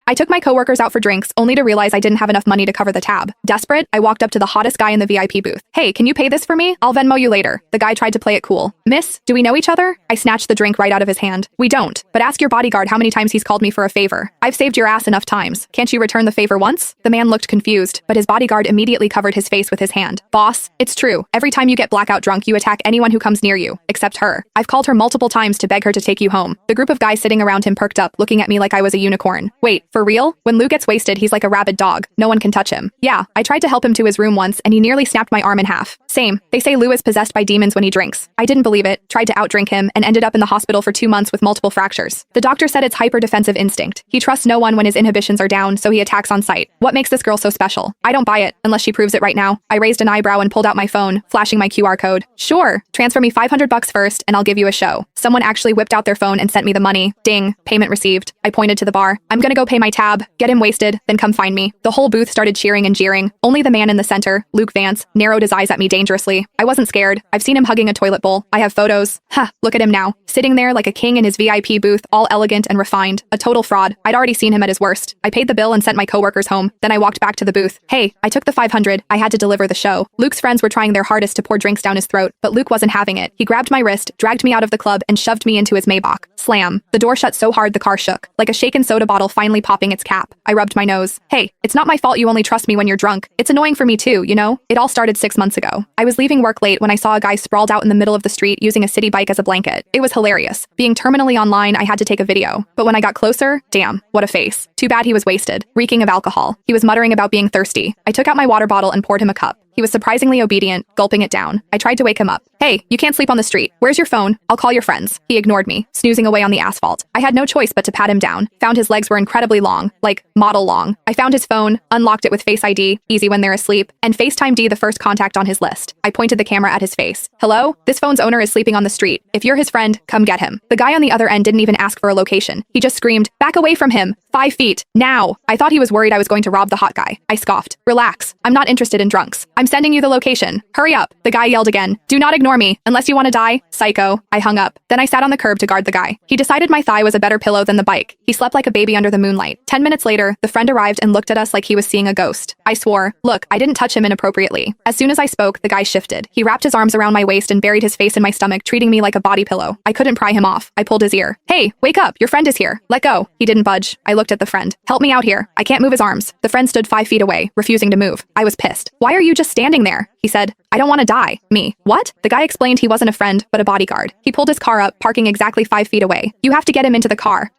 I took my coworkers out for drinks, only to realize I didn't have enough money to cover the tab. Desperate, I walked up to the hottest guy in the VIP booth. Hey, can you pay this for me? I'll Venmo you later. The guy tried to play it cool. Miss, do we know each other? I snatched the drink right out of his hand. We don't, but ask your bodyguard how many times he's called me for a favor. I've saved your ass enough times. Can't you return the favor once? The man looked confused, but his bodyguard immediately covered his face with his hand. Boss, it's true. Every time you get blackout drunk, you attack anyone who comes near you, except her. I've called her multiple times to beg her to take you home. The group of guys sitting around him perked up, looking at me like I was a unicorn. Wait, for real? When Lou gets wasted, he's like a rabid dog. No one can touch him. Yeah, I tried to help him to his room once, and he nearly snapped my arm in half. Same. They say Lou is possessed by demons when he drinks. I didn't believe it, tried to outdrink him, and ended up in the hospital for 2 months with multiple fractures. The doctor said it's hyper-defensive instinct. He trusts no one when his inhibitions are down, so he attacks on sight. What makes this girl so special? I don't buy it, unless she proves it right now. I raised an eyebrow and pulled out my phone, flashing my QR code. Sure, transfer me $500 first, and I'll give you a show. Someone actually whipped out their phone and sent me the money. Ding, payment received. I pointed to the bar. I'm gonna go pay my tab, get him wasted, then come find me. The whole booth started cheering and jeering. Only the man in the center, Luke Vance, narrowed his eyes at me dangerously. I wasn't scared. I've seen him hugging a toilet bowl. I have photos. Look at him now. Sitting there like a king in his VIP booth, all elegant and refined. A total fraud. I'd already seen him at his worst. I paid the bill and sent my coworkers home. Then I walked back to the booth. Hey, I took the 500. I had to deliver the show. Luke's friends were trying their hardest to pour drinks down his throat, but Luke wasn't having it. He grabbed my wrist, dragged me out of the club, and shoved me into his Maybach. Slam. The door shut so hard the car shook, like a shaken soda bottle finally popping its cap. I rubbed my nose. Hey, it's not my fault you only trust me when you're drunk. It's annoying for me too, you know? It all started 6 months ago. I was leaving work late when I saw a guy sprawled out in the middle of the street using a city bike as a blanket. It was hilarious. Being terminally online, I had to take a video. But when I got closer, damn, what a face. Too bad he was wasted, reeking of alcohol. He was muttering about being thirsty. I took out my water bottle and poured him a cup. He was surprisingly obedient, gulping it down. I tried to wake him up. Hey, you can't sleep on the street. Where's your phone? I'll call your friends. He ignored me, snoozing away on the asphalt. I had no choice but to pat him down. Found his legs were incredibly long, like model long. I found his phone, unlocked it with Face ID, easy when they're asleep, and FaceTimed the first contact on his list. I pointed the camera at his face. Hello? This phone's owner is sleeping on the street. If you're his friend, come get him. The guy on the other end didn't even ask for a location. He just screamed, back away from him. 5 feet. Now. I thought he was worried I was going to rob the hot guy. I scoffed. Relax. I'm not interested in drunks. I'm sending you the location. Hurry up. The guy yelled again. Do not ignore me, unless you want to die. Psycho. I hung up. Then I sat on the curb to guard the guy. He decided my thigh was a better pillow than the bike. He slept like a baby under the moonlight. 10 minutes later, the friend arrived and looked at us like he was seeing a ghost. I swore. Look, I didn't touch him inappropriately. As soon as I spoke, the guy shifted. He wrapped his arms around my waist and buried his face in my stomach, treating me like a body pillow. I couldn't pry him off. I pulled his ear. Hey, wake up. Your friend is here. Let go. He didn't budge. I looked at the friend. Help me out here. I can't move his arms. The friend stood 5 feet away, refusing to move. I was pissed. Why are you just standing there? He said. I don't want to die. Me. What? The guy explained he wasn't a friend, but a bodyguard. He pulled his car up, parking exactly 5 feet away. You have to get him into the car.